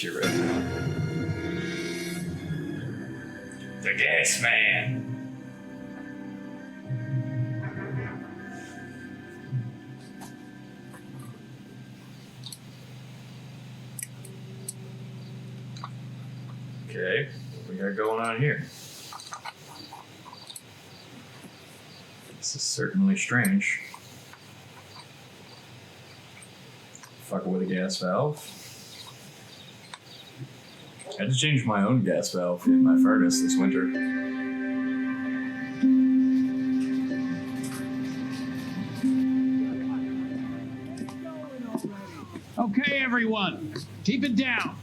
get you, Rick. The gas man. Okay, what we got going on here? This is certainly strange. Fucking with a gas valve. I had to change my own gas valve in my furnace this winter. Okay, everyone, keep it down.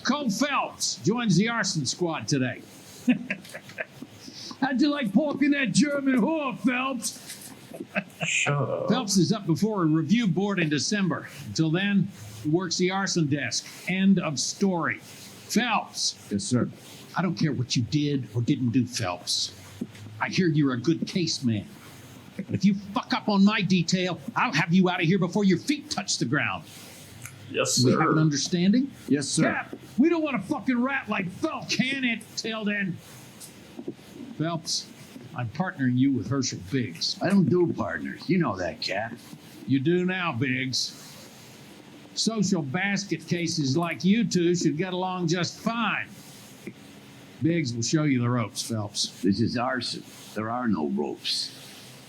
Cole Phelps joins the arson squad today. How'd you like pork in that German whore, Phelps? Shut up. Phelps is up before a review board in December. Until then, he works the arson desk. End of story. Phelps. Yes, sir. I don't care what you did or didn't do, Phelps. I hear you're a good case man. But if you fuck up on my detail, I'll have you out of here before your feet touch the ground. Yes, Do we sir. have an understanding? Yes, sir. Cap, we don't want a fucking rat like Phelps, can it, Tilden? Phelps, I'm partnering you with Herschel Biggs. I don't do partners. You know that, Cap. You do now, Biggs. Social basket cases like you two should get along just fine. Biggs will show you the ropes, Phelps. This is arson. There are no ropes.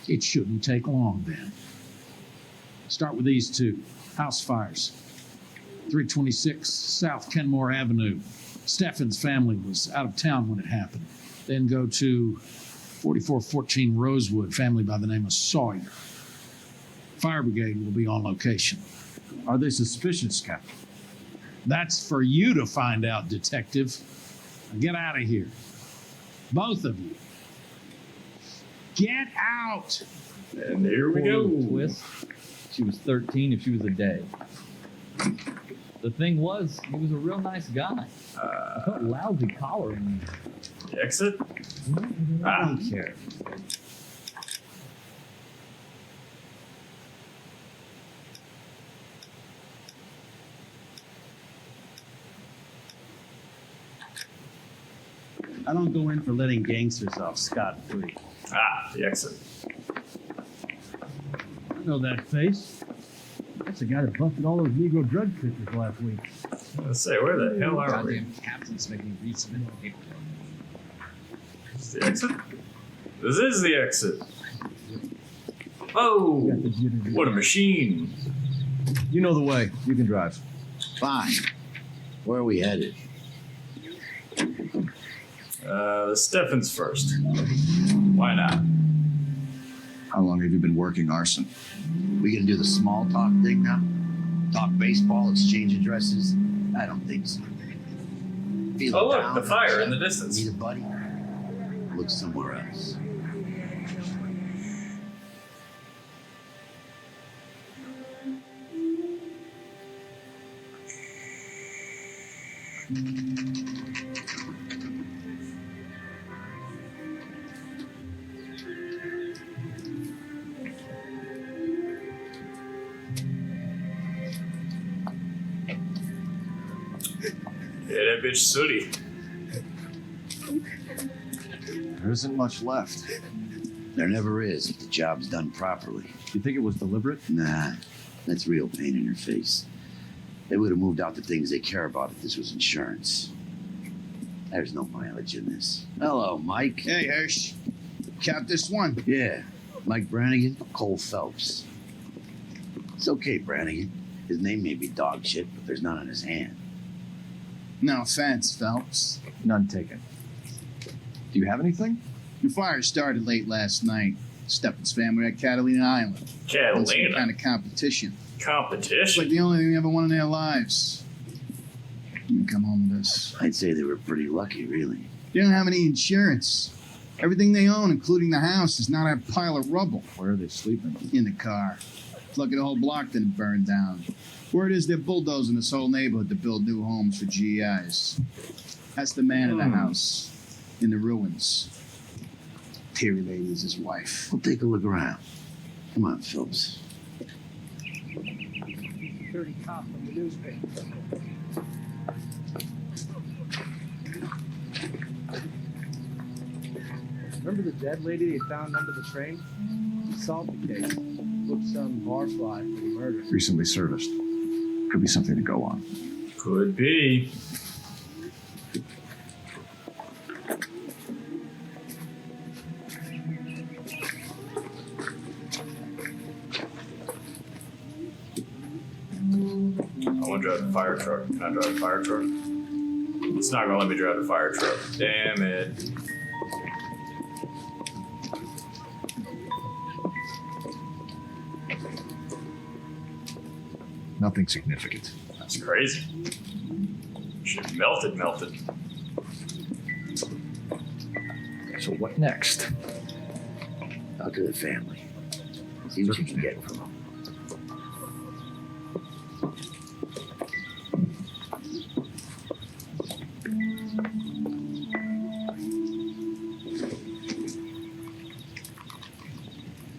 It shouldn't take long, then. Start with these two. House fires. 326 South Kenmore Avenue. Steffen's family was out of town when it happened. Then go to 4414 Rosewood, family by the name of Sawyer. Fire brigade will be on location. Are they suspicious, Captain? That's for you to find out, detective. Now get out of here. Both of you. Get out! And here we go. Twist. She was 13 if she was a day. The thing was, he was a real nice guy. I felt lousy collaring him. The exit? I don't care. I don't go in for letting gangsters off scot-free. The exit. I know that face. That's the guy that busted all those Negro drug pitchers last week. Let's say, where the hell are we? Goddamn captain's making me read some in the paperwork. Is this the exit? This is the exit. Oh, what a machine. You know the way. You can drive. Fine. Where are we headed? The Steffens first. Why not? How long have you been working arson? We gonna do the small talk thing now? Talk baseball, exchange addresses? I don't think so. Feel Oh, look, down, the fire in the upset, distance. Need a buddy? Look somewhere else. Yeah, that bitch sooty. There isn't much left. There never is if the job's done properly. You think it was deliberate? Nah, that's real pain in your face. They would have moved out the things they care about if this was insurance. There's no mileage in this. Hello, Mike. Hey, Hirsch. Count this one. Yeah, Mike Brannigan, Cole Phelps. It's okay, Brannigan. His name may be dog shit, but there's none on his hand. No offense, Phelps. None taken. Do you have anything? The fire started late last night. Steffen's family at Catalina Island. On some Catalina. kind of competition. It's Competition. like the only thing they ever won in their lives. You can come home with us. I'd say they were pretty lucky, really. They don't have any insurance. Everything they own, including the house, is not a pile of rubble Where are they sleeping? in the car. It's lucky the whole block didn't burn down. Word is they're bulldozing this whole neighborhood to build new homes for GIs. That's the man in the house, in the ruins. Terry Lady is his wife. We'll take a look around. Come on, Phelps. Dirty cop from the newspaper. Remember the dead lady they found under the train? She solved the case. Booked some barfly for the murder. Recently serviced. Could be something to go on. Could be. I want to drive the fire truck. Can I drive the fire truck? It's not gonna let me drive the fire truck. Damn it. Nothing significant. That's crazy. Shit melted. So what next? Talk to the family. See what you can get from them.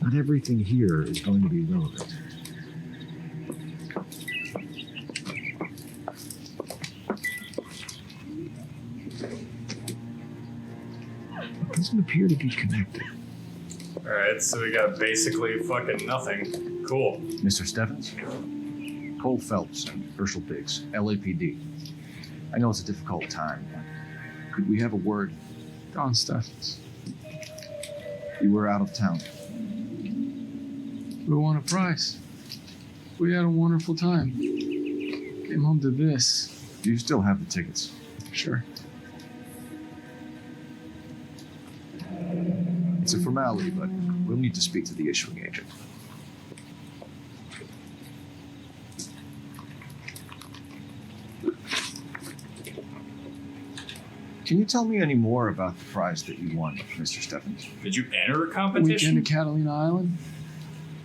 Not everything here is going to be relevant. Doesn't appear to be connected. Alright, so we got basically fucking nothing. Cool. Mr. Stevens? Cole Phelps and Herschel Biggs, LAPD. I know it's a difficult time. Could we have a word? Don Steffens. You were out of town. We won a prize. We had a wonderful time. Came home to this. Do you still have the tickets? Sure. It's a formality, but we'll need to speak to the issuing agent. Can you tell me any more about the prize that you won, Mr. Steffens? Did you enter a Weekend competition? at Catalina Island.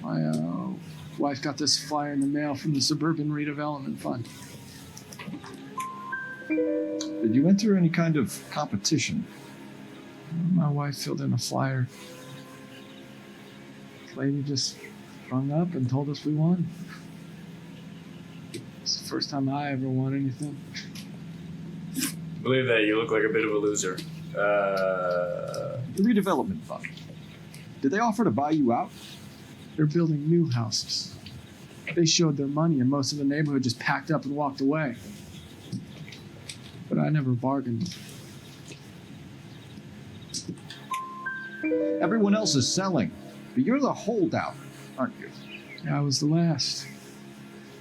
My wife got this flyer in the mail from the Suburban Redevelopment Fund. Did you enter any kind of competition? My wife filled in a flyer. This lady just rung up and told us we won. It's the first time I ever won anything. I believe that you look like a bit of a loser. The redevelopment fund. Did they offer to buy you out? They're building new houses. They showed their money and most of the neighborhood just packed up and walked away. But I never bargained. Everyone else is selling, but you're the holdout, aren't you? I was the last.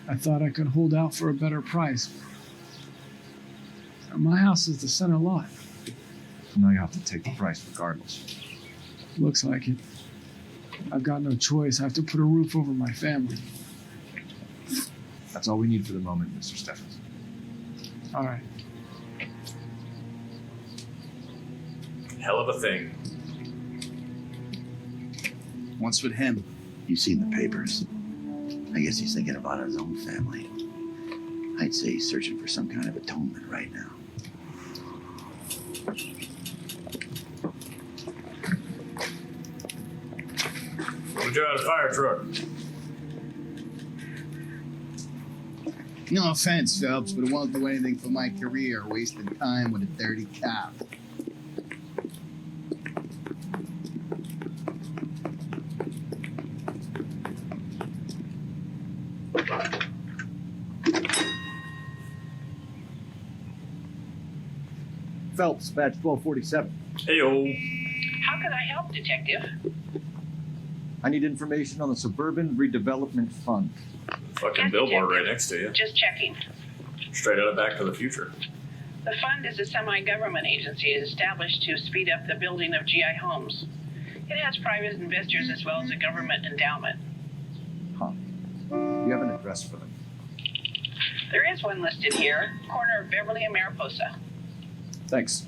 I thought I could hold out for a better price. My house is the center lot. So now you have to take the price regardless. Looks like it. I've got no choice. I have to put a roof over my family. That's all we need for the moment, Mr. Steffens. All right. Hell of a thing. What's with him? You've seen the papers. I guess he's thinking about his own family. I'd say he's searching for some kind of atonement right now. We'll drive the fire truck. No offense, Phelps, but it won't do anything for my career, wasting time with a dirty cop. Phelps, badge 1247. Heyo. How can I help, Detective? I need information on the Suburban Redevelopment Fund. Fucking Yes, billboard right Detective. next to you. Just checking. Straight out of Back to the Future. The fund is a semi-government agency established to speed up the building of GI homes. It has private investors as well as a government endowment. Do you have an address for them? There is one listed here, corner of Beverly and Mariposa. Thanks.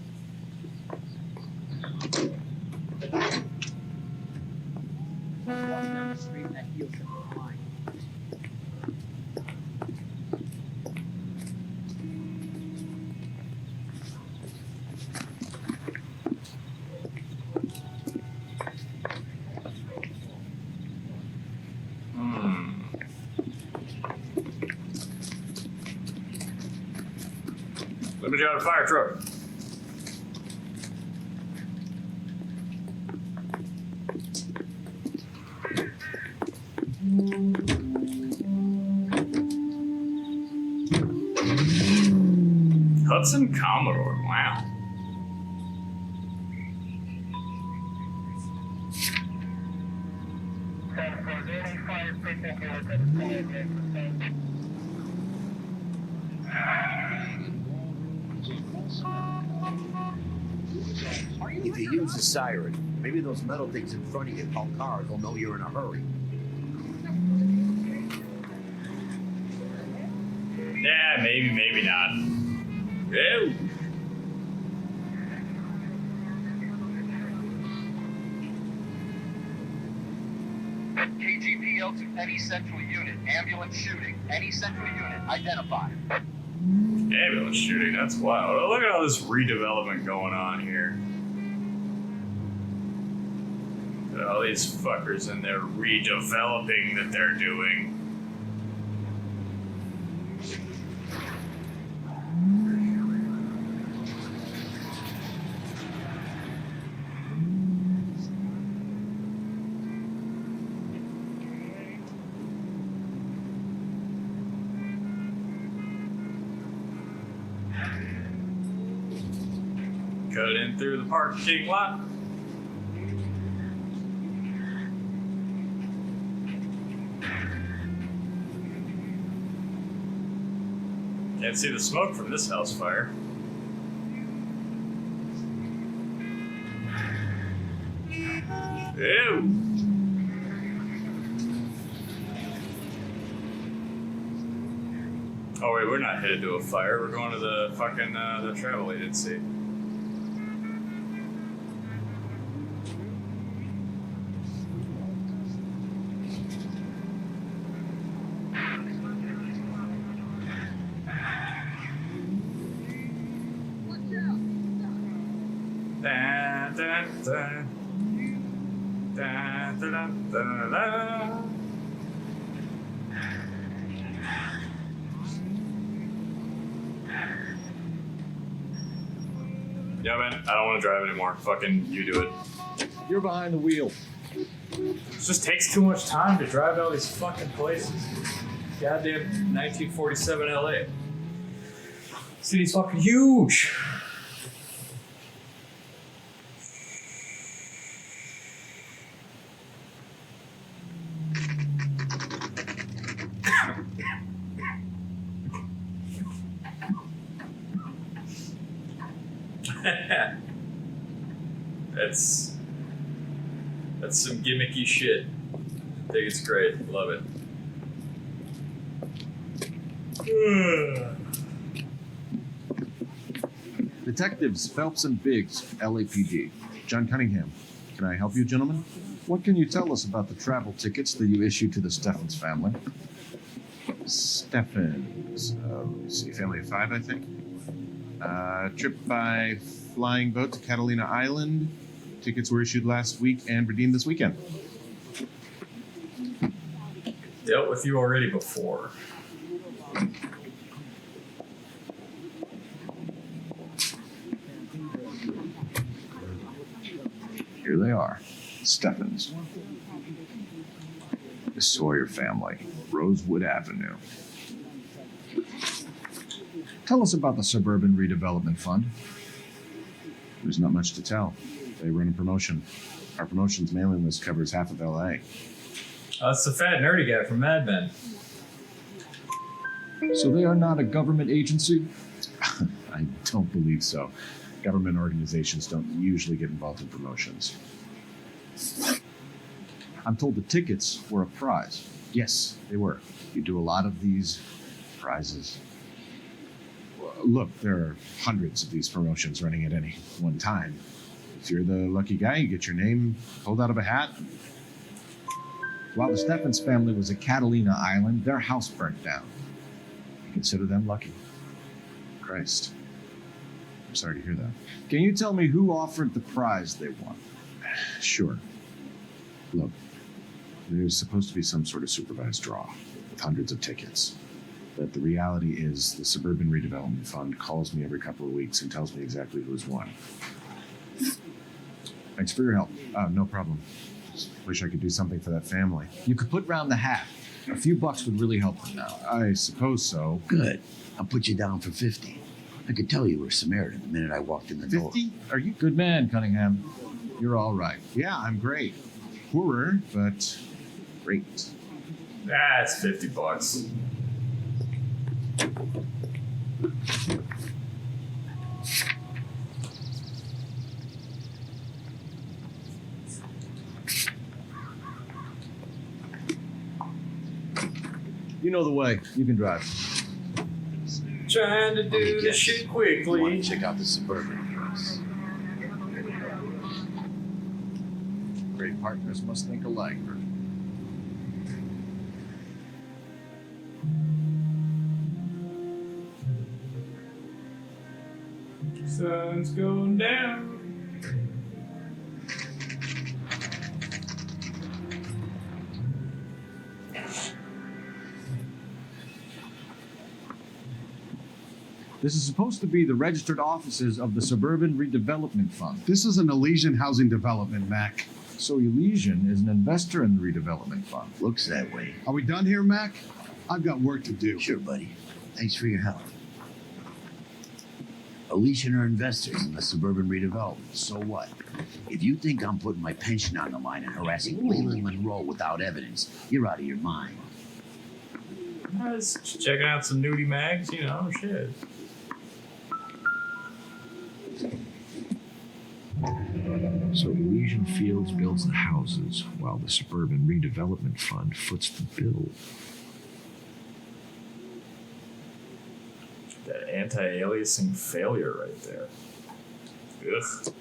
Let me drive the fire truck. Hudson Commodore. Wow. If you use the siren, maybe those metal things in front of you called cars will know you're in a hurry. Yeah, maybe not. Ew. KGPL to any central unit. Ambulance shooting. Any central unit. Identify. Ambulance shooting, that's wild. Oh, look at all this redevelopment going on here. Look at all these fuckers and their redeveloping that they're doing. Cut in through the parking lot. Can't see the smoke from this house fire. Ew. Oh wait, we're not headed to a fire. We're going to the fucking the travel agency. Da, da, da. Da, da, da, da, da. Yeah, man, I don't want to drive anymore. Fucking you do it. You're behind the wheel. It just takes too much time to drive to all these fucking places. Goddamn 1947 LA. City's fucking huge. That's some gimmicky shit. I think it's great. Love it. Detectives Phelps and Biggs, LAPD. John Cunningham. Can I help you, gentlemen? What can you tell us about the travel tickets that you issued to the Steffens family? Steffens. Let me see. Family of 5, I think. Trip by flying boat to Catalina Island. Tickets were issued last week and redeemed this weekend. Dealt with you already before. Here they are. Steffens. The Sawyer family. Rosewood Avenue. Tell us about the Suburban Redevelopment Fund. There's not much to tell. They run a promotion. Our promotions mailing list covers half of LA. That's the fat nerdy guy from Mad Men. So they are not a government agency? I don't believe so. Government organizations don't usually get involved in promotions. I'm told the tickets were a prize. Yes, they were. You do a lot of these prizes. Look, there are hundreds of these promotions running at any one time. If you're the lucky guy, you get your name pulled out of a hat. While the Steffens family was at Catalina Island, their house burnt down. You consider them lucky. Christ. I'm sorry to hear that. Can you tell me who offered the prize they won? Sure. Look, there's supposed to be some sort of supervised draw with hundreds of tickets. But the reality is the Suburban Redevelopment Fund calls me every couple of weeks and tells me exactly who's won. Thanks for your help. No problem. Just wish I could do something for that family. You could put round the hat. A few bucks would really help them now. I suppose so. Good. I'll put you down for 50. I could tell you were Samaritan the minute I walked in the door. 50? Are you? Good man, Cunningham. You're all right. Yeah, I'm great. Poorer, but great. That's $50. You know the way. You can drive. Trying to do this shit You want quickly. to check out the Suburban place. Great partners must think alike. Sun's going down. This is supposed to be the registered offices of the Suburban Redevelopment Fund. This is an Elysian housing development, Mac. So Elysian is an investor in the redevelopment fund. Looks that way. Are we done here, Mac? I've got work to do. Sure, buddy. Thanks for your help. Elysian are investors in the Suburban Redevelopment. So what? If you think I'm putting my pension on the line and harassing Leland Monroe without evidence, you're out of your mind. I was checking out some nudie mags, you know, shit. So Elysian Fields builds the houses while the Suburban Redevelopment Fund foots the bill. That anti-aliasing failure right there. Ugh.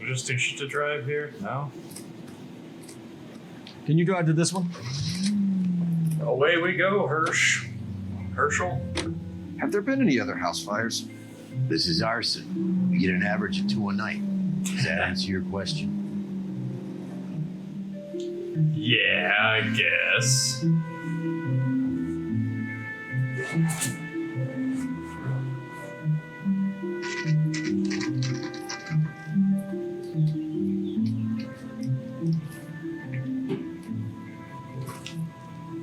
Interesting shit to drive here? No? Can you drive to this one? Away we go, Herschel. Have there been any other house fires? This is arson. We get an average of 2 a night. Does that answer your question? Yeah, I guess.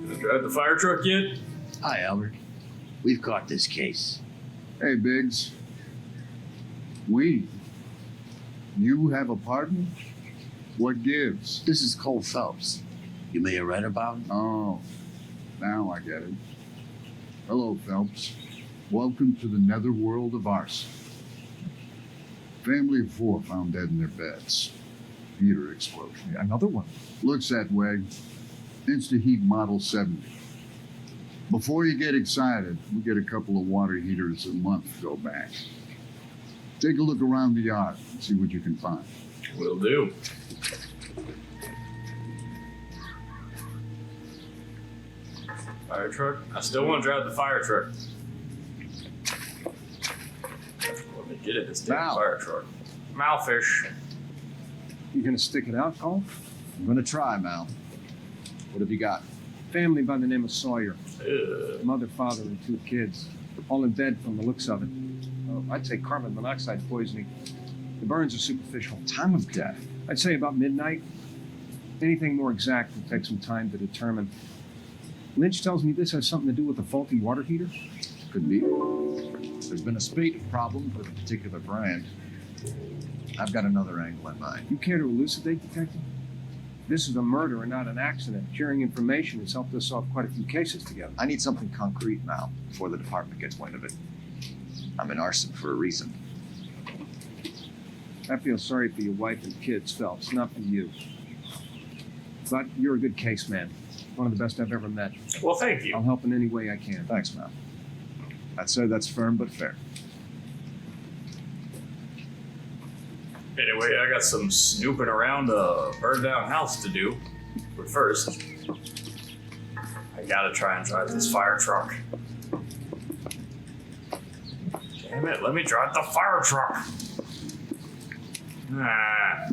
Gonna drive the fire truck yet? Hi, Albert. We've caught this case. Hey, Biggs. You have a partner? What gives? This is Cole Phelps. You may have read about him. Oh, now I get it. Hello, Phelps. Welcome to the netherworld of arson. Family of 4 found dead in their beds. Heater explosion. Another one. Looks that way. Insta-Heat Model 70. Before you get excited, we get a couple of water heaters a month go back. Take a look around the yard and see what you can find. Will do. Fire truck? I still want to drive the fire truck. Let me get it, this damn Mal. fire truck. Malfish. You gonna stick it out, Cole? I'm gonna try, Mal. What have you got? Family by the name of Sawyer. Ugh. Mother, father, and 2 kids. All in bed from the looks of it. Oh, I'd say carbon monoxide poisoning. The burns are superficial. Time of death. I'd say about midnight. Anything more exact will take some time to determine. Lynch tells me this has something to do with a faulty water heater. Could be. There's been a spate of problems with a particular brand. I've got another angle in mind. You care to elucidate, Detective? This is a murder and not an accident. Sharing information has helped us solve quite a few cases together. I need something concrete now before the department gets wind of it. I'm in arson for a reason. I feel sorry for your wife and kids, Phelps, not for you. But you're a good case man. One of the best I've ever met. Well, thank you. I'll help in any way I can. Thanks, Mal. I'd say that's firm but fair. Anyway, I got some snooping around a burned down house to do. But first, I gotta try and drive this fire truck. Damn it, let me drive the fire truck. Ah.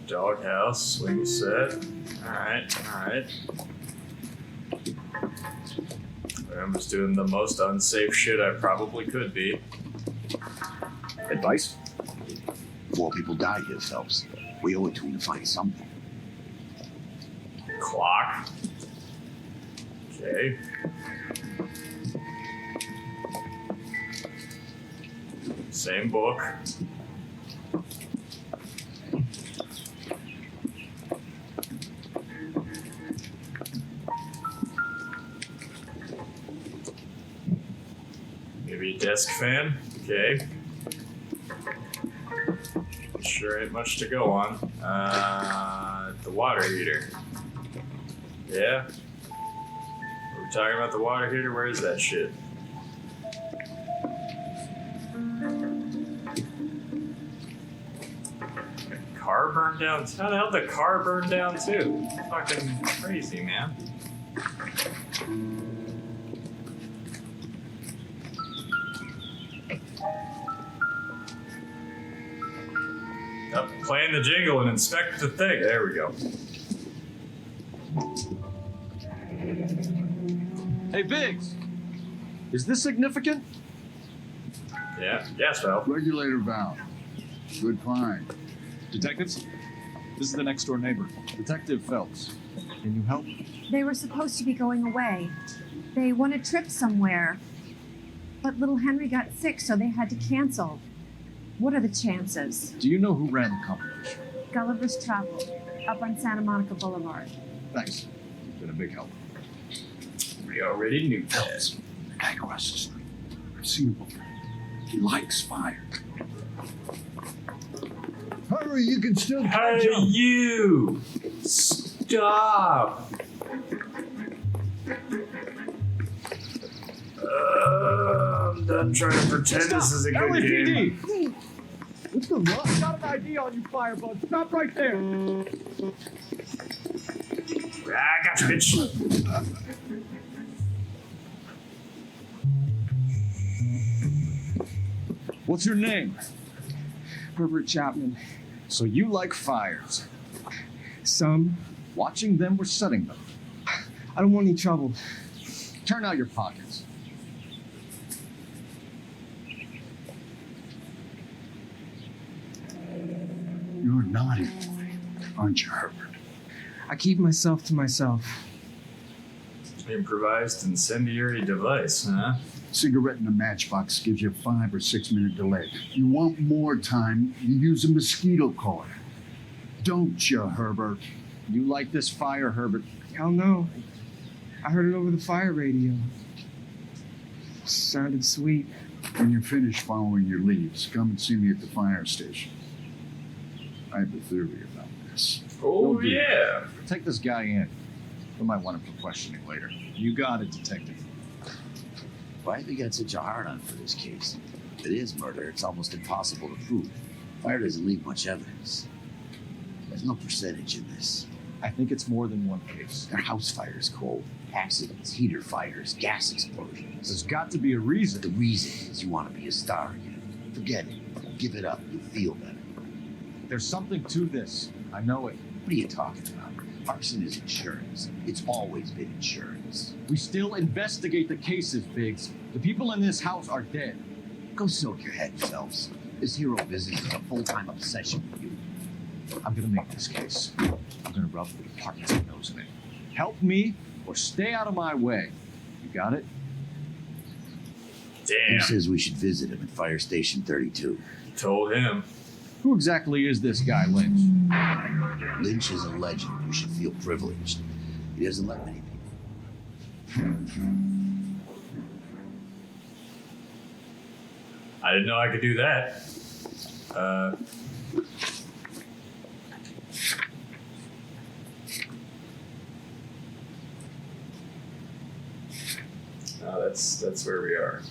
Doghouse, swing set. Alright, alright. I'm just doing the most unsafe shit I probably could be. Advice? More people die here, Phelps. We owe it to them to find something. Clock. Okay. Same book. Maybe a desk fan. Okay. Sure ain't much to go on. The water heater. Yeah? Are we talking about the water heater? Where is that shit? Car burned down? How the hell did the car burn down too? Fucking crazy, man. Up, playing the jingle and inspect the thing. There we go. Hey, Biggs. Is this significant? Yeah. Yes, Val. Regulator valve. Good find. Detectives? This is the next door neighbor, Detective Phelps. Can you help? They were supposed to be going away. They won a trip somewhere. But little Henry got sick, so they had to cancel. What are the chances? Do you know who ran the company? Gulliver's Travel, up on Santa Monica Boulevard. Thanks. You've been a big help. We already knew Phelps, that. the guy across the street. I've seen him before. He likes fire. Hurry, you can still catch Hey, him. you! Stop! I'm done trying to pretend this is a good game. Wait. What the fuck? I got an ID on you, Firebug. Stop right there. I got you, bitch. What's your name? Herbert Chapman. So you like fires. Some. Watching them or setting them? I don't want any trouble. Turn out your pockets. You're a naughty boy, aren't you, Herbert? I keep myself to myself. Improvised incendiary device, huh? Cigarette in a matchbox gives you a 5 or 6 minute delay. You want more time, you use a mosquito coil. Don't you, Herbert? You like this fire, Herbert? Hell no. I heard it over the fire radio. Sounded sweet. When you're finished following your leads, come and see me at the fire station. I have a theory about this. Oh, yeah. Take this guy in. We might want him for questioning later. You got it, Detective. Why have you got such a hard-on for this case? If it is murder, it's almost impossible to prove. Fire doesn't leave much evidence. There's no percentage in this. I think it's more than one case. There are house fires, Cole. Accidents, heater fires, gas explosions. There's got to be a reason. The reason is you want to be a star again. Forget it. Give it up. You'll feel better. There's something to this. I know it. What are you talking about? Arson is insurance. It's always been insurance. We still investigate the cases, Biggs. The people in this house are dead. Go soak your head, Phelps. This hero business is a full-time obsession with you. I'm gonna make this case. I'm gonna rub the department's nose in it. Help me or stay out of my way. You got it? Damn. Who says we should visit him at Fire Station 32? Told him. Who exactly is this guy, Lynch? Lynch is a legend. You should feel privileged. He doesn't let many people. I didn't know I could do that. No, that's where we are.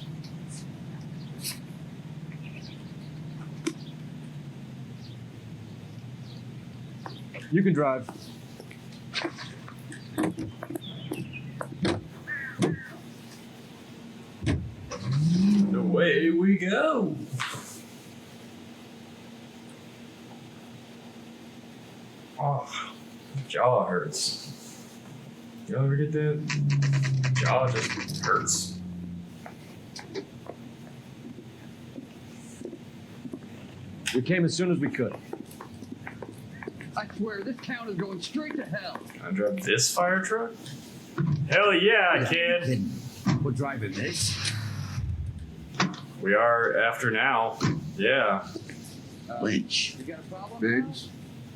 You can drive. Away we go. Oh, jaw hurts. You ever get that? Jaw just hurts. We came as soon as we could. I swear, this town is going straight to hell. I drive this fire truck? Hell yeah, I can. We're driving this. We are after now. Yeah. Lynch. You got a problem? Biggs,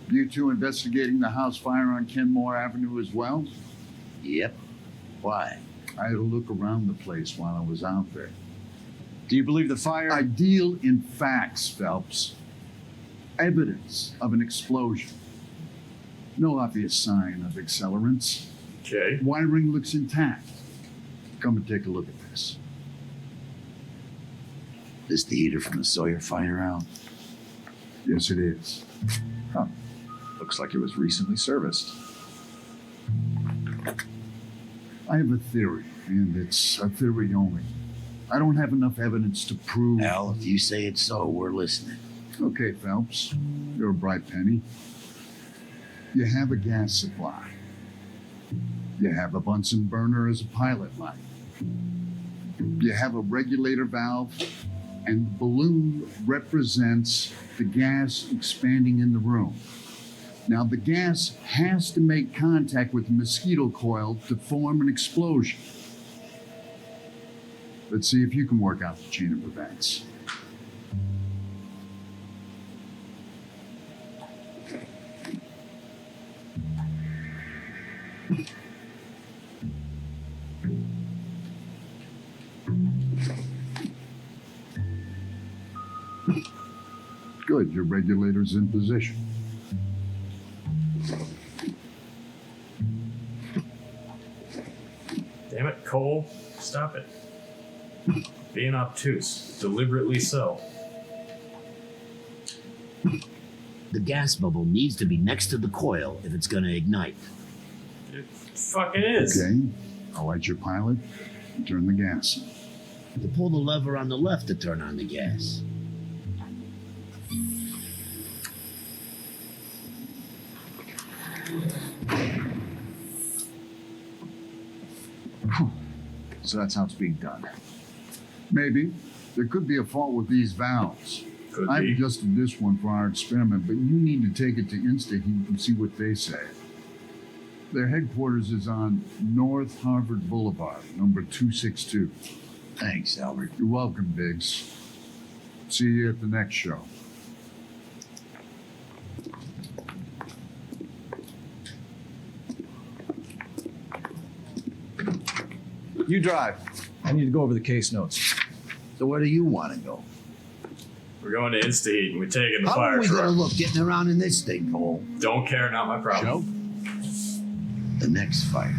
you two investigating the house fire on Kenmore Avenue as well? Yep. Why? I had a look around the place while I was out there. Do you believe the fire? I deal in facts, Phelps. Evidence of an explosion. No obvious sign of accelerants. Okay. Wiring looks intact. Come and take a look at this. This the heater from the Sawyer fire out? Yes, it is. Huh. Looks like it was recently serviced. I have a theory, and it's a theory only. I don't have enough evidence to prove. Al, if you say it's so, we're listening. Okay, Phelps. You're a bright penny. You have a gas supply. You have a Bunsen burner as a pilot light. You have a regulator valve, and the balloon represents the gas expanding in the room. Now, the gas has to make contact with the mosquito coil to form an explosion. Let's see if you can work out the chain of events. Good, your regulator's in position. Damn it, Cole. Stop it. Being obtuse. Deliberately so. The gas bubble needs to be next to the coil if it's gonna ignite. It fucking is. Okay, I'll light your pilot and turn the gas on. You pull the lever on the left to turn on the gas. So that's how it's being done. Maybe. There could be a fault with these valves. Could I've be. adjusted this one for our experiment, but you need to take it to InstaHeat and see what they say. Their headquarters is on North Harvard Boulevard, number 262. Thanks, Albert. You're welcome, Biggs. See you at the next show. You drive. I need to go over the case notes. So where do you want to go? We're going to InstaHeat and we're taking the How fire are we truck. gonna look getting around in this thing, Cole? Don't care, not my problem. The next fire.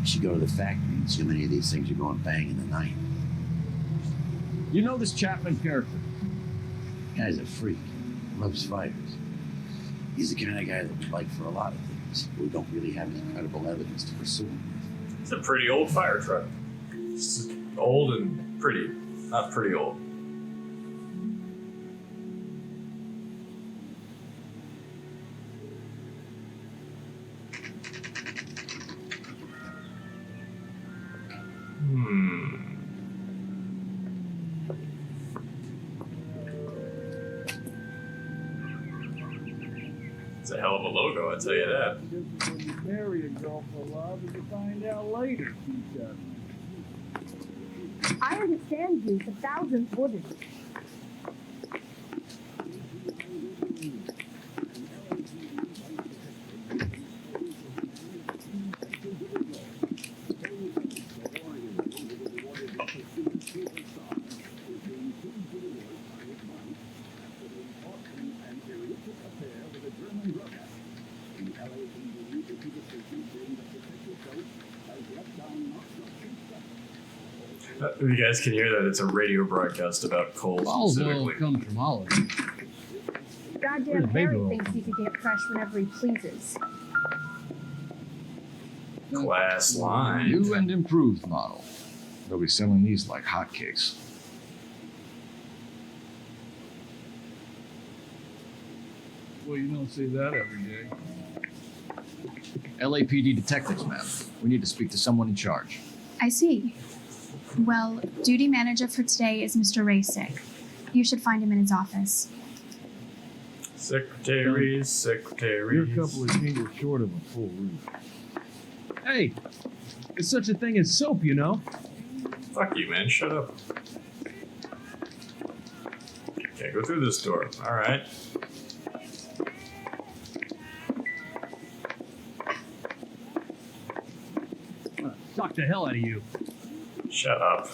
You should go to the factory and see how many of these things are going bang in the night. You know this Chapman character? Guy's a freak. Loves fires. He's the kind of guy that we like for a lot of things, but we don't really have any credible evidence to pursue him. It's a pretty old fire truck. It's old and pretty. Not pretty old. It's a hell of a logo, I'll tell you that. When you marry a girl for love, and you find out later she's got I understand you, but thousands wouldn't. You guys can hear that it's a radio broadcast about Cole Balls oil specifically. comes from Olive. Goddamn baby Harry oil? thinks he can get fresh whenever he pleases. Class line. New and improved model. They'll be selling these like hotcakes. Well, you don't see that every day. LAPD detectives, ma'am. We need to speak to someone in charge. I see. Well, duty manager for today is Mr. Rasick. You should find him in his office. Secretaries. You're a couple of shingles short of a full roof. Hey, there's such a thing as soap, you know? Fuck you, man. Shut up. Can't go through this door. All right. Shock the hell out of you. Shut up.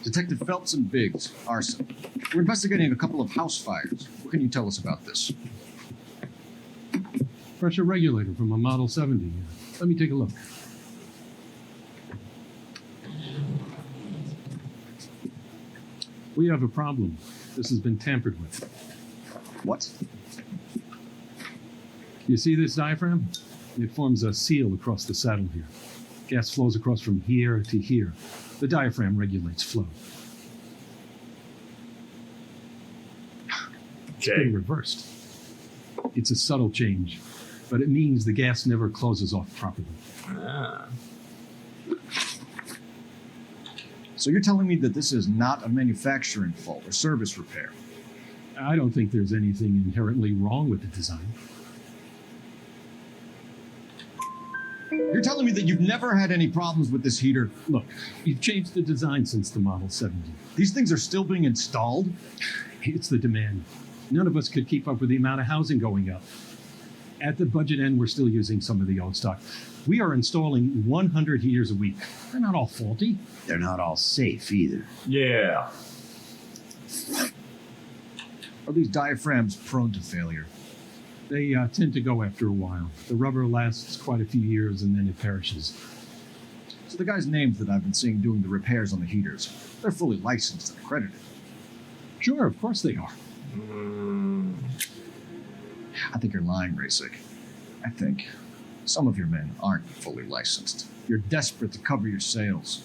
Detective Phelps and Biggs, arson. We're investigating a couple of house fires. What can you tell us about this? Pressure regulator from a Model 70. Let me take a look. We have a problem. This has been tampered with. What? You see this diaphragm? It forms a seal across the saddle here. Gas flows across from here to here. The diaphragm regulates flow. It's been reversed. It's a subtle change, but it means the gas never closes off properly. Ah. So you're telling me that this is not a manufacturing fault or service repair? I don't think there's anything inherently wrong with the design. You're telling me that you've never had any problems with this heater? Look, we've changed the design since the Model 70. These things are still being installed? It's the demand. None of us could keep up with the amount of housing going up. At the budget end, we're still using some of the old stock. We are installing 100 heaters a week. They're not all faulty. They're not all safe either. Yeah. Are these diaphragms prone to failure? They tend to go after a while. The rubber lasts quite a few years and then it perishes. So the guys' names that I've been seeing doing the repairs on the heaters, they're fully licensed and accredited. Sure, of course they are. I think you're lying, Rasick. I think some of your men aren't fully licensed. You're desperate to cover your sales.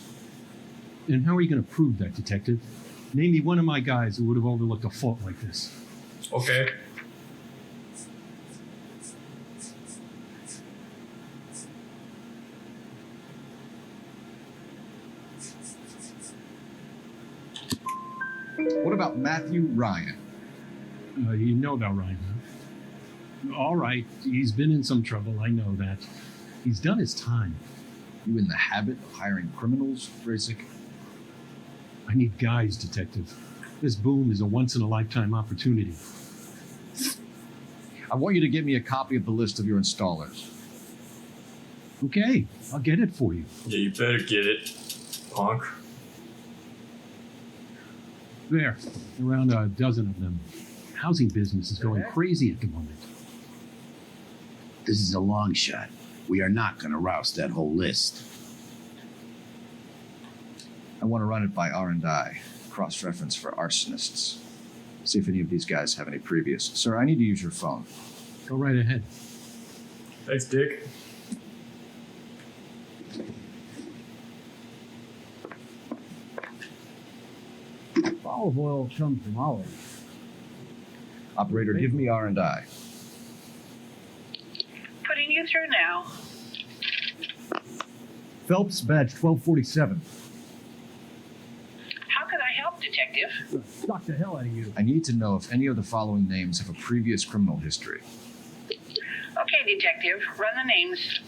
And how are you going to prove that, Detective? Name me one of my guys who would have overlooked a fault like this. Okay. What about Matthew Ryan? You know about Ryan, huh? All right, he's been in some trouble, I know that. He's done his time. You in the habit of hiring criminals, Rasick? I need guys, Detective. This boom is a once-in-a-lifetime opportunity. I want you to get me a copy of the list of your installers. Okay, I'll get it for you. Yeah, you better get it, punk. There, around a dozen of them. Housing business is going crazy at the moment. This is a long shot. We are not going to roust that whole list. I want to run it by R&I, cross-reference for arsonists. See if any of these guys have any previous. Sir, I need to use your phone. Go right ahead. Thanks, Dick. Olive oil comes from olives. Operator, give me R&I. Putting you through now. Phelps, badge 1247. How can I help, Detective? Shock the hell out of you. I need to know if any of the following names have a previous criminal history. Okay, Detective, run the names.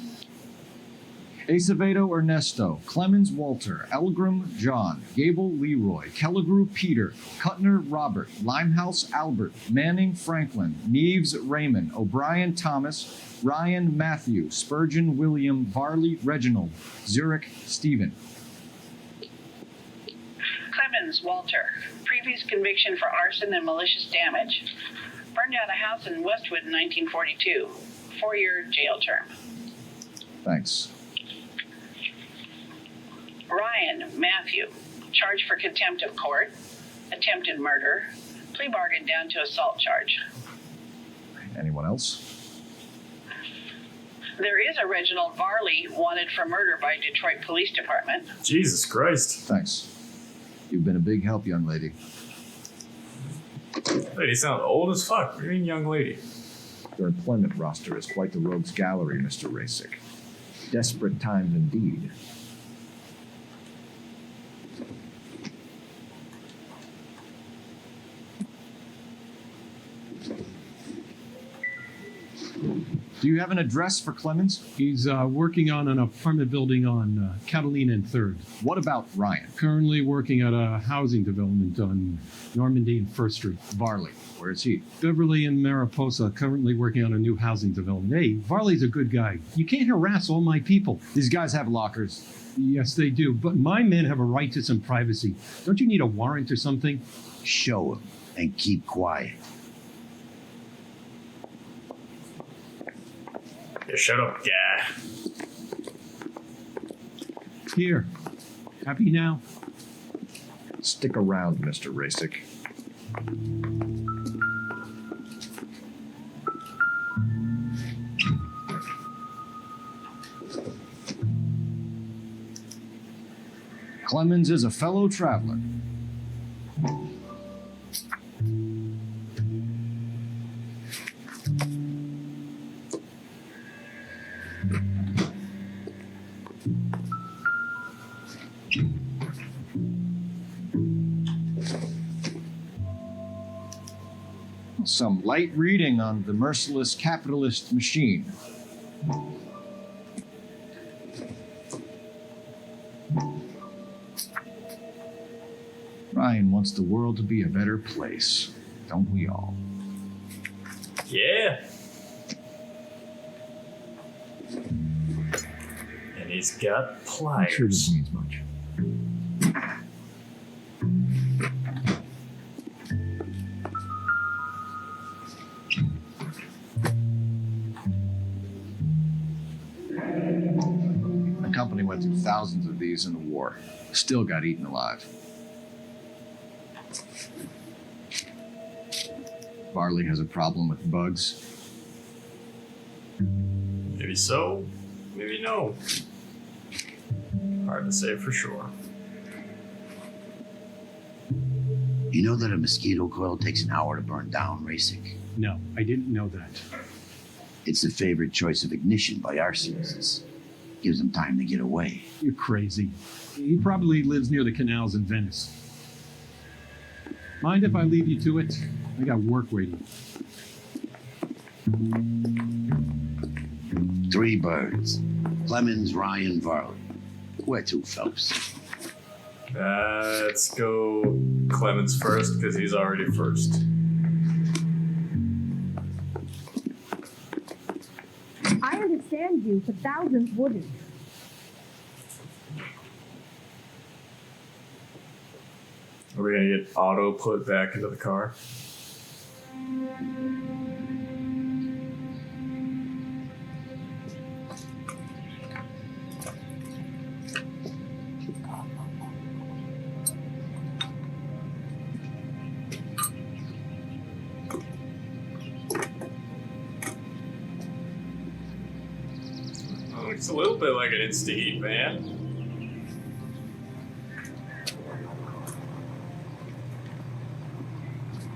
Acevedo Ernesto, Clemens Walter, Elgram John, Gable Leroy, Kelligrew Peter, Cutner Robert, Limehouse Albert, Manning Franklin, Neves Raymond, O'Brien Thomas, Ryan Matthew, Spurgeon William, Varley Reginald, Zurich Stephen. Clemens Walter, previous conviction for arson and malicious damage. Burned down a house in Westwood in 1942. 4-year jail term. Thanks. Ryan Matthew, charged for contempt of court, attempted murder, plea bargain down to assault charge. Anyone else? There is a Reginald Varley wanted for murder by Detroit Police Department. Jesus Christ. Thanks. You've been a big help, young lady. Lady sounds old as fuck. What do you mean, young lady? Your employment roster is quite the rogues gallery, Mr. Rasick. Desperate times indeed. Do you have an address for Clemens? He's working on an apartment building on Catalina and 3rd. What about Ryan? Currently working at a housing development on Normandy and 1st Street. Varley, where is he? Beverly and Mariposa, currently working on a new housing development. Hey, Varley's a good guy. You can't harass all my people. These guys have lockers. Yes, they do, but my men have a right to some privacy. Don't you need a warrant or something? Show him and keep quiet. Yeah, shut up, guy. Here. Happy now? Stick around, Mr. Rasick. Clemens is a fellow traveler. Some light reading on the merciless capitalist machine. Ryan wants the world to be a better place, don't we all? Yeah. And he's got pliers. Not sure this means much. The company went through thousands of these in the war. Still got eaten alive. Varley has a problem with bugs. Maybe so, maybe no. Hard to say for sure. You know that a mosquito coil takes an hour to burn down, Rasick? No, I didn't know that. It's the favorite choice of ignition by arsonists. Gives them time to get away. You're crazy. He probably lives near the canals in Venice. Mind if I leave you to it? I got work waiting. 3 birds. Clemens, Ryan, Varley. Where to, fellas? Let's go Clemens first, because he's already first. I understand you, but thousands wouldn't. Are we gonna get Otto put back into the car? Oh, it's a little bit like an Insta-Heat van.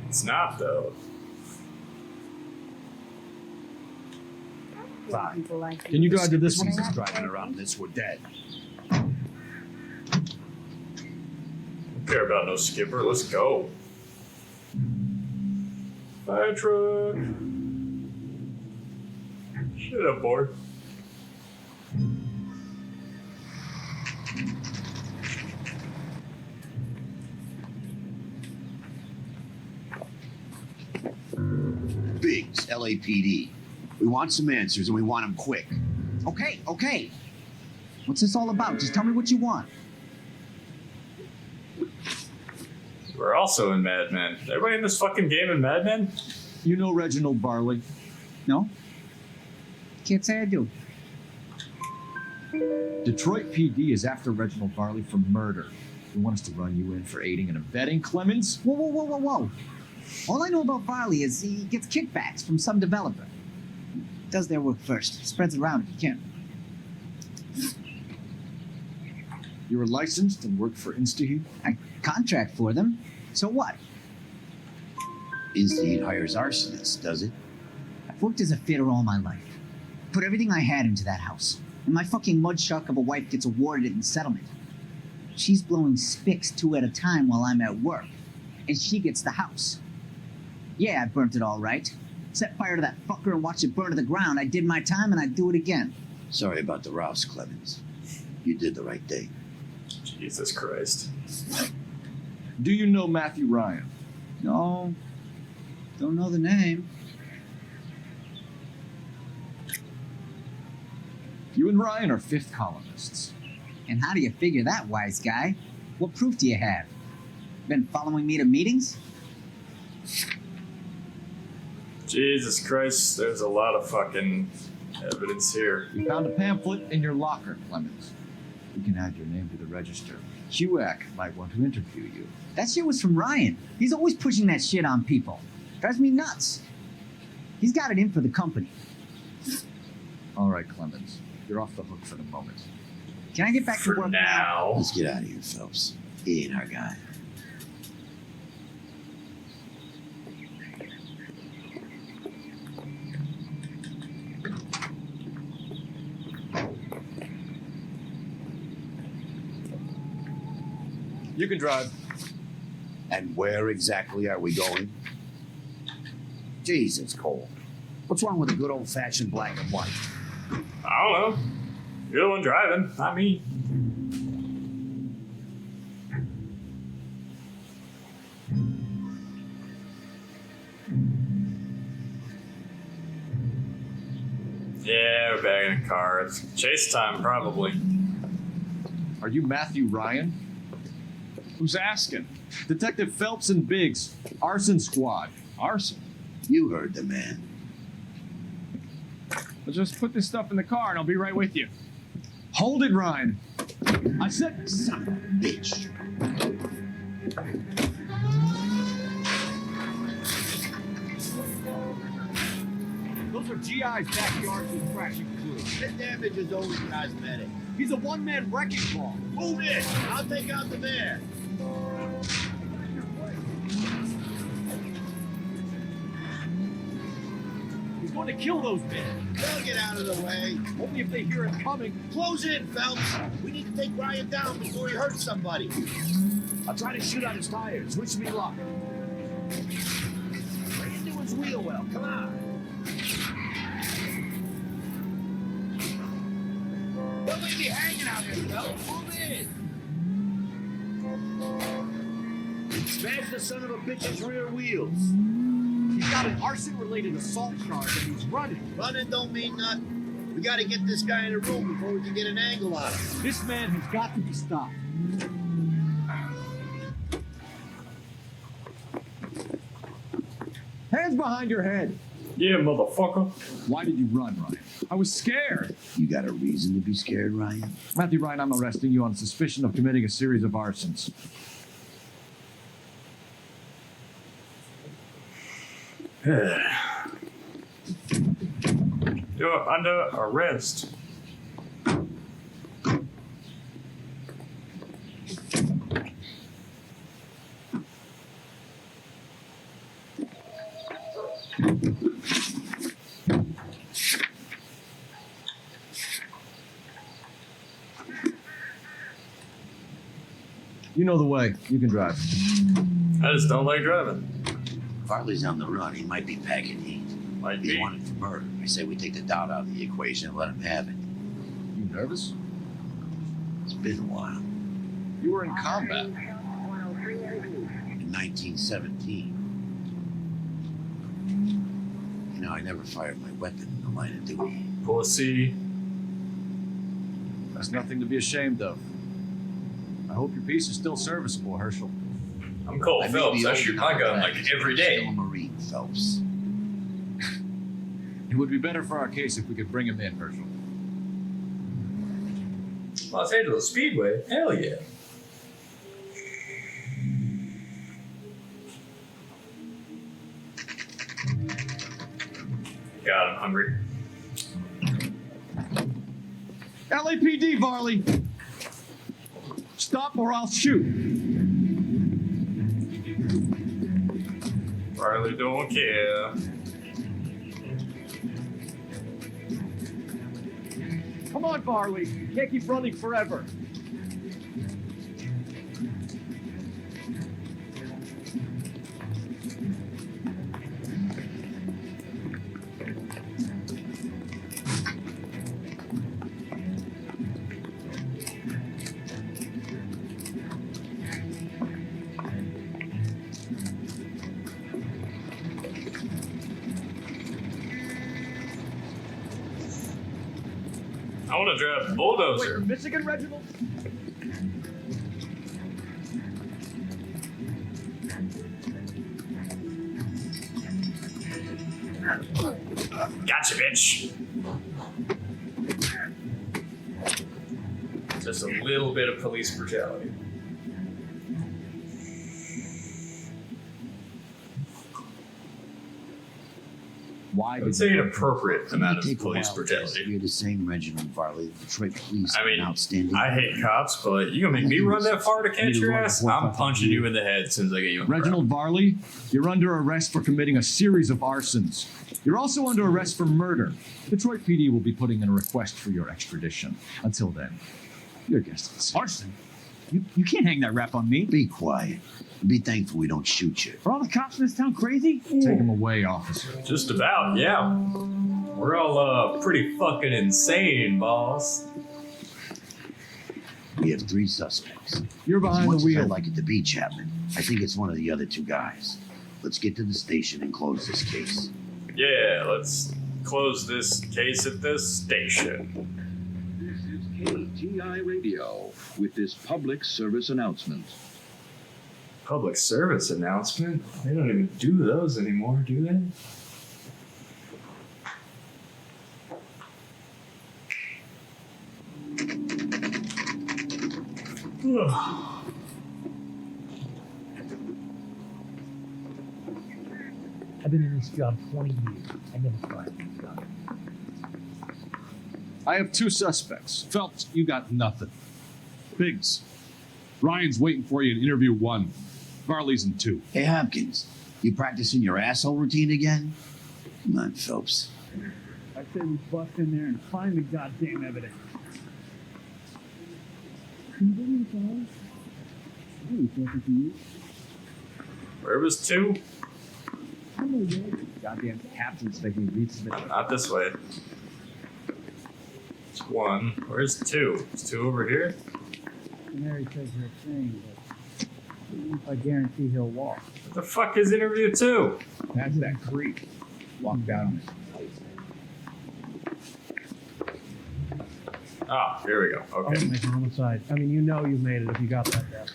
It's not, though. Fine. Can you go to this one? Just driving around this, we're dead. Don't care about no skipper. Let's go. Fire truck. Shut up, boy. Biggs, LAPD. We want some answers and we want them quick. Okay. What's this all about? Just tell me what you want. We're also in Mad Men. Everybody in this fucking game in Mad Men? You know Reginald Varley? No? Can't say I do. Detroit PD is after Reginald Varley for murder. He wants to run you in for aiding and abetting Clemens. Whoa. All I know about Varley is he gets kickbacks from some developer. Does their work first. Spreads it around if he can. You were licensed and worked for Insta-Heat? I contract for them. So what? Insta-Heat hires arsonists, does it? Worked as a fitter all my life. Put everything I had into that house. And my fucking mudshuck of a wife gets awarded it in settlement. She's blowing spics 2 at a time while I'm at work. And she gets the house. Yeah, I burnt it all right. Set fire to that fucker and watched it burn to the ground. I did my time and I'd do it again. Sorry about the rouse, Clemens. You did the right thing. Jesus Christ. Do you know Matthew Ryan? No. Don't know the name. You and Ryan are fifth columnists. And how do you figure that, wise guy? What proof do you have? Been following me to meetings? Jesus Christ, there's a lot of fucking evidence here. We found a pamphlet in your locker, Clemens. We can add your name to the register. HUAC might want to interview you. That shit was from Ryan. He's always pushing that shit on people. Drives me nuts. He's got it in for the company. All right, Clemens. You're off the hook for the moment. Can I get back to work now? Let's get out of here, Phelps. He ain't our guy. You can drive. And where exactly are we going? Jeez, it's cold. What's wrong with a good old-fashioned black and white? I don't know. You're the one driving, not me. Yeah, we're back in the car. It's chase time, probably. Are you Matthew Ryan? Who's asking? Detective Phelps and Biggs, arson squad. Arson? You heard the man. I'll just put this stuff in the car and I'll be right with you. Hold it, Ryan. I said, son of a bitch. Those are GI's backyards with crashing crew. The damage is only cosmetic. He's a one-man wrecking ball. Move in. I'll take out the man. He's going to kill those men. They'll get out of the way. Only if they hear it coming. Close in, Phelps. We need to take Ryan down before he hurts somebody. I'll try to shoot out his tires. Wish me luck. Bring into his wheel well. Come on. Don't leave me hanging out here, Phelps. Move in. Smash the son of a bitch's rear wheels. He's got an arson-related assault charge and he's running. Running don't mean nothing. We gotta get this guy in a room before we can get an angle on him. This man has got to be stopped. Hands behind your head. Yeah, motherfucker. Why did you run, Ryan? I was scared. You got a reason to be scared, Ryan? Matthew Ryan, I'm arresting you on suspicion of committing a series of arsons. You're under arrest. You know the way. You can drive. I just don't like driving. Farley's on the run. He might be packing heat. Might He's be. wanted for murder. I say we take the doubt out of the equation and let him have it. You nervous? It's been a while. You were in combat. In 1917. You know, I never fired my weapon in the line of duty. Pussy. That's nothing to be ashamed of. I hope your piece is still serviceable, Herschel. I'm Cole Phelps. I shoot my gun like every day. Still a Marine, Phelps. It would be better for our case if we could bring him in, Herschel. Los Angeles Speedway? Hell yeah. God, I'm hungry. LAPD, Varley! Stop or I'll shoot. Riley don't care. Come on, Varley. You can't keep running forever. I want to drive a bulldozer. Wait, Michigan, Reginald? Gotcha, bitch. Just a little bit of police brutality. Why I would say an appropriate amount of Take a police while, brutality. You're the same Reginald Varley. The Detroit police I are mean, outstanding. I hate cops, but you gonna make me run that far to catch your ass? I'm punching you in the head as soon as I get you in the Reginald Varley, you're under arrest for committing a series of arsons. You're also under arrest for murder. Detroit PD will be putting in a request for your extradition. Until then, your guest is Arson? You can't hang that rap on me. Be quiet. Be thankful we don't shoot you. Are all the cops in this town crazy? Take him away, officer. Just about, yeah. We're all pretty fucking insane, boss. We have 3 suspects. You're behind as much the wheel. As I'd like it to be, Chapman, I think it's one of the other 2 guys. Let's get to the station and close this case. Yeah, let's close this case at this station. This is KGI Radio with this public service announcement. Public service announcement? They don't even do those anymore, do they? I've been in this job 20 years. I never fired this job. I have 2 suspects. Phelps, you got nothing. Biggs, Ryan's waiting for you in interview 1. Varley's in 2. Hey, Hopkins, you practicing your asshole routine again? Come on, Phelps. I say we bust in there and find the goddamn evidence. Where was 2? Goddamn captain's making beats. Not this way. It's 1. Where's 2? Is 2 over here? Mary says you're a thing, but I guarantee he'll walk. What the fuck is interview 2? That's that creep. Walk down on it. Ah, here we go. Okay. Make a homicide. I mean, you know you made it if you got that there.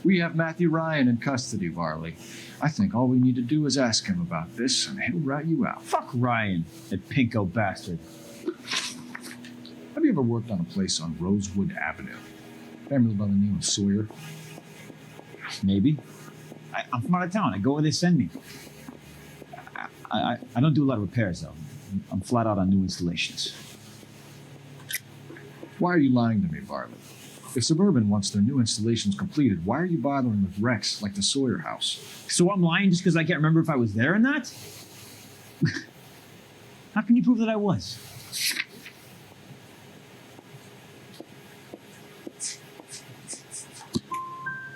We have Matthew Ryan in custody, Varley. I think all we need to do is ask him about this, and he'll rat you out. Fuck Ryan, that pinko bastard. Have you ever worked on a place on Rosewood Avenue? Family by the name of Sawyer? Maybe. I'm from out of town. I go where they send me. I don't do a lot of repairs, though. I'm flat out on new installations. Why are you lying to me, Varley? If Suburban wants their new installations completed, why are you bothering with wrecks like the Sawyer house? So I'm lying just because I can't remember if I was there or not? How can you prove that I was?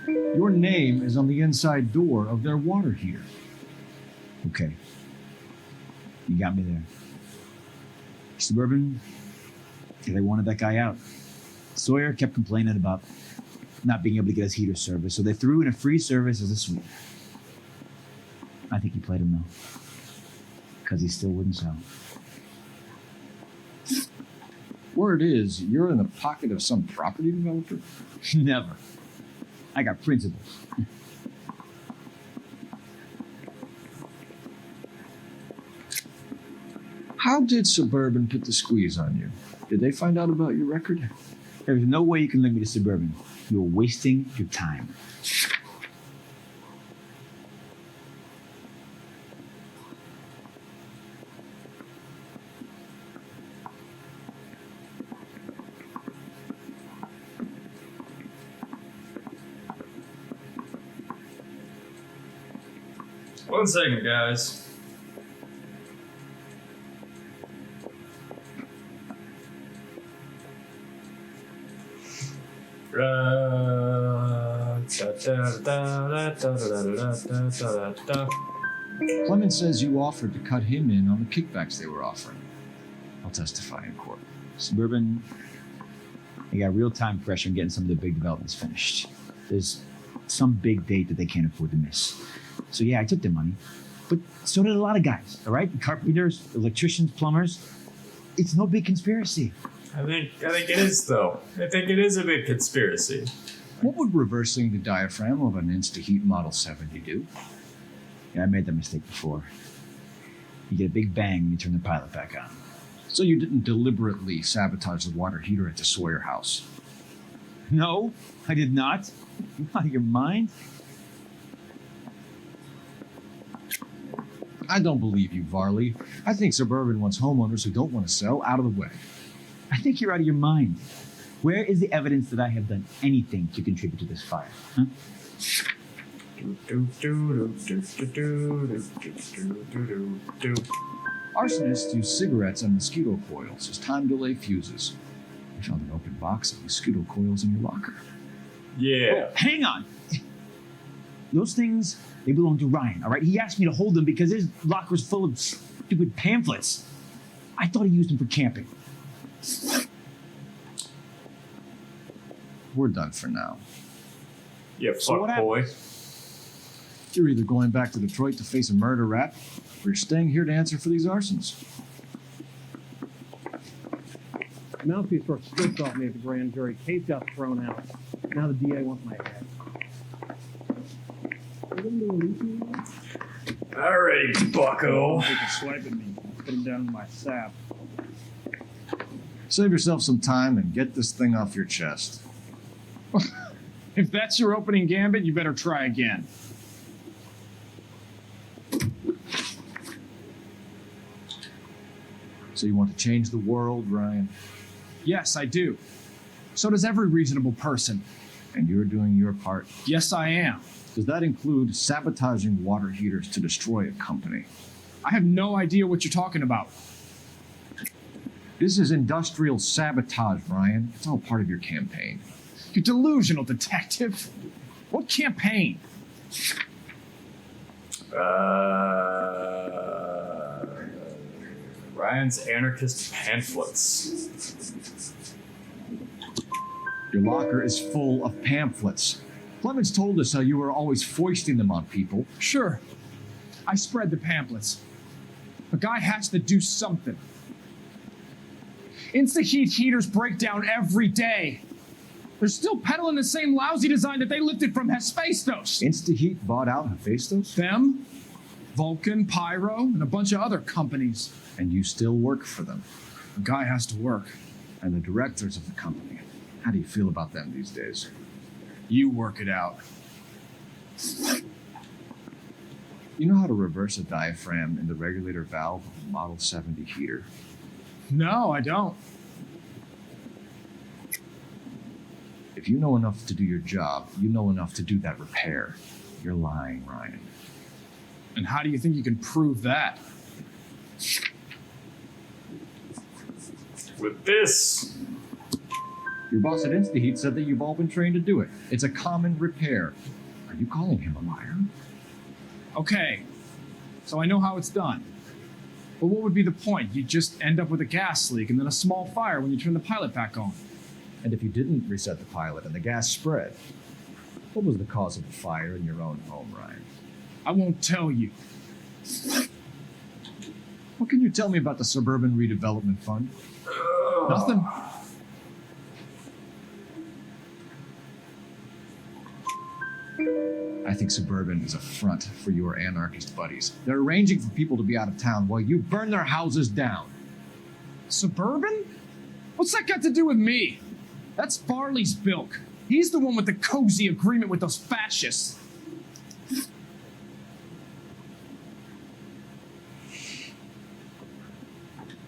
Your name is on the inside door of their water heater. Okay. You got me there. Suburban, they wanted that guy out. Sawyer kept complaining about not being able to get his heater service, so they threw in a free service as a sweep. I think he played him though, because he still wouldn't sell. Word is, you're in the pocket of some property developer? Never. I got principles. How did Suburban put the squeeze on you? Did they find out about your record? There's no way you can link me to Suburban. You're wasting your time. One second, guys. Clemens says you offered to cut him in on the kickbacks they were offering. I'll testify in court. Suburban, they got real-time pressure on getting some of the big developments finished. There's some big date that they can't afford to miss. So yeah, I took their money. But so did a lot of guys, all right? Carpenters, electricians, plumbers. It's no big conspiracy. I think it is, though. I think it is a big conspiracy. What would reversing the diaphragm of an Insta-Heat Model 70 do? Yeah, I made that mistake before. You get a big bang when you turn the pilot back on. So you didn't deliberately sabotage the water heater at the Sawyer house? No, I did not. You out of your mind? I don't believe you, Varley. I think Suburban wants homeowners who don't want to sell out of the way. I think you're out of your mind. Where is the evidence that I have done anything to contribute to this fire? Huh? Arsonists use cigarettes and mosquito coils as time delay fuses. We found an open box of mosquito coils in your locker. Yeah. Oh, hang on. Those things, they belong to Ryan, all right? He asked me to hold them because his locker's full of stupid pamphlets. I thought he used them for camping. We're done for now. Yeah, So what fuck boy. You're either going back to Detroit to face a murder rap, or you're staying here to answer for these arsons. Mouthpiece sort of stripped off me at the grand jury. Case got thrown out. Now the DA wants my head. Alrighty, bucko. Take a swipe at me. Put him down in my sap. Save yourself some time and get this thing off your chest. If that's your opening gambit, you better try again. So you want to change the world, Ryan? Yes, I do. So does every reasonable person. And you're doing your part? Yes, I am. Does that include sabotaging water heaters to destroy a company? I have no idea what you're talking about. This is industrial sabotage, Ryan. It's all part of your campaign. You delusional detective. What campaign? Ryan's anarchist pamphlets. Your locker is full of pamphlets. Clemens told us how you were always foisting them on people. Sure. I spread the pamphlets. A guy has to do something. Insta-heat heaters break down every day. They're still peddling the same lousy design that they lifted from Hephaestus. Insta-Heat bought out Hephaestus? Them, Vulcan, Pyro, and a bunch of other companies. And you still work for them. A guy has to work. And the directors of the company. How do you feel about them these days? You work it out. You know how to reverse a diaphragm in the regulator valve of a Model 70 heater? No, I don't. If you know enough to do your job, you know enough to do that repair. You're lying, Ryan. And how do you think you can prove that? With this. Your boss at InstaHeat said that you've all been trained to do it. It's a common repair. Are you calling him a liar? Okay, so I know how it's done. But what would be the point? You just end up with a gas leak and then a small fire when you turn the pilot back on. And if you didn't reset the pilot and the gas spread, what was the cause of the fire in your own home, Ryan? I won't tell you. What can you tell me about the Suburban Redevelopment Fund? Nothing. I think Suburban is a front for your anarchist buddies. They're arranging for people to be out of town while you burn their houses down. Suburban? What's that got to do with me? That's Farley's bilk. He's the one with the cozy agreement with those fascists.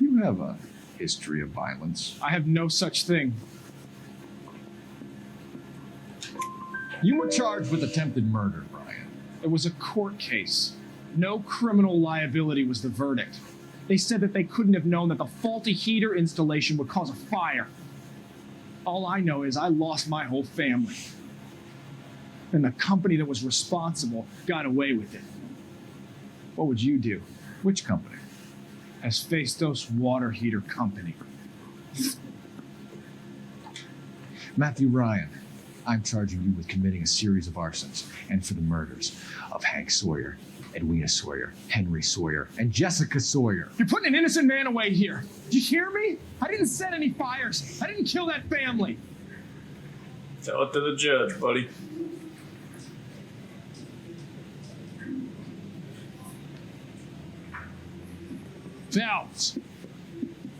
You have a history of violence. I have no such thing. You were charged with attempted murder, Brian. It was a court case. No criminal liability was the verdict. They said that they couldn't have known that the faulty heater installation would cause a fire. All I know is I lost my whole family. and the company that was responsible got away with it. What would you do? Which company? Hephaestus Water Heater Company. Matthew Ryan, I'm charging you with committing a series of arsons and for the murders of Hank Sawyer, Edwina Sawyer, Henry Sawyer, and Jessica Sawyer. You're putting an innocent man away here. Do you hear me? I didn't set any fires. I didn't kill that family. Tell it to the judge, buddy. Phelps,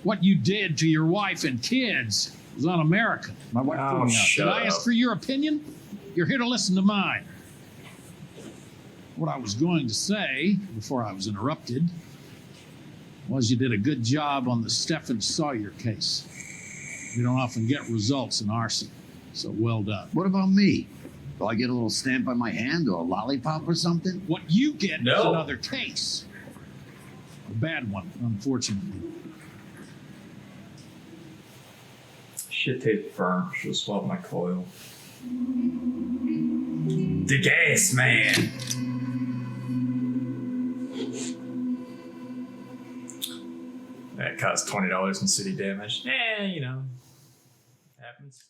what you did to your wife and kids was un-American. My wife Oh, threw me out. shut Did I up. ask for your opinion? You're here to listen to mine. What I was going to say, before I was interrupted, was you did a good job on the Stephen Sawyer case. We don't often get results in arson, so well done. What about me? Do I get a little stamp on my hand or a lollipop or something? What you get is No. another case. A bad one, unfortunately. Shit tastes burnt. Should have swapped my coil. The gas man. That cost $20 in city damage. You know, happens.